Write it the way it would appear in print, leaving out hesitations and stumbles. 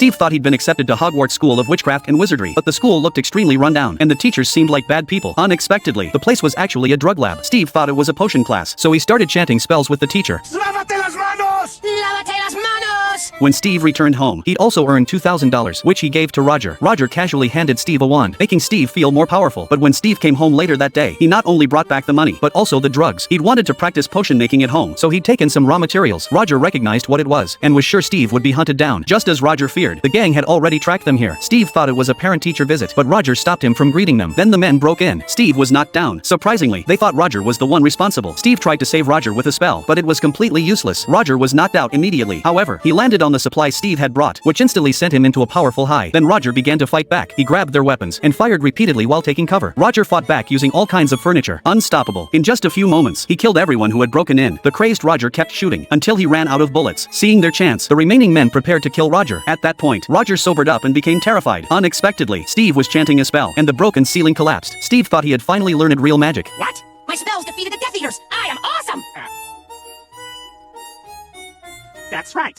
Steve thought he'd been accepted to Hogwarts School of Witchcraft and Wizardry, but the school looked extremely run down, and the teachers seemed like bad people. Unexpectedly, the place was actually a drug lab. Steve thought it was a potion class, so he started chanting spells with the teacher. ¡Lávate las manos! ¡Lávate las manos! When Steve returned home, he'd also earned $2,000, which he gave to Roger. Roger casually handed Steve a wand, making Steve feel more powerful. But when Steve came home later that day, he not only brought back the money, but also the drugs. He'd wanted to practice potion making at home, so he'd taken some raw materials. Roger recognized what it was, and was sure Steve would be hunted down. Just as Roger feared, the gang had already tracked them here. Steve thought it was a parent-teacher visit, but Roger stopped him from greeting them. Then the men broke in. Steve was knocked down. Surprisingly, they thought Roger was the one responsible. Steve tried to save Roger with a spell, but it was completely useless. Roger was knocked out immediately. However, he landed on the supply Steve had brought, which instantly sent him into a powerful high. Then Roger began to fight back. He grabbed their weapons and fired repeatedly while taking cover. Roger fought back using all kinds of furniture. Unstoppable. In just a few moments, he killed everyone who had broken in. The crazed Roger kept shooting until he ran out of bullets. Seeing their chance, the remaining men prepared to kill Roger. At that point, Roger sobered up and became terrified. Unexpectedly, Steve was chanting a spell, and the broken ceiling collapsed. Steve thought he had finally learned real magic. What? My spells defeated the Death Eaters! I am awesome! That's right.